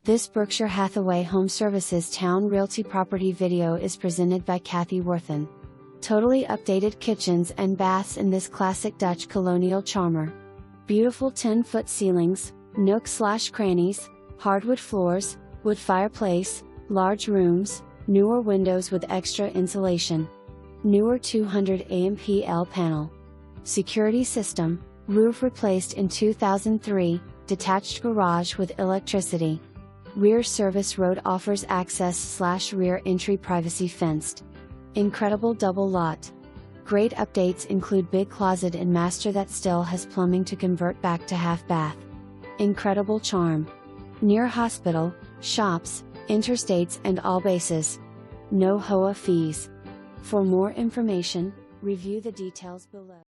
This Berkshire Hathaway HomeServices Towne Realty property video is presented by Worthen. Totally updated kitchens and baths in this classic Dutch colonial charmer. Beautiful 10-foot ceilings, NOOK/crannies, hardwood floors, wood fireplace, large rooms, newer windows with extra insulation. Newer 200 AMPL panel. Security system, roof replaced in 2003, detached garage with electricity. Rear service road offers access/rear entry privacy fenced. Incredible double lot. Great updates include big closet and master that still has plumbing to convert back to half bath. Incredible charm. Near hospital, shops, interstates and all bases. No HOA fees. For more information, review the details below.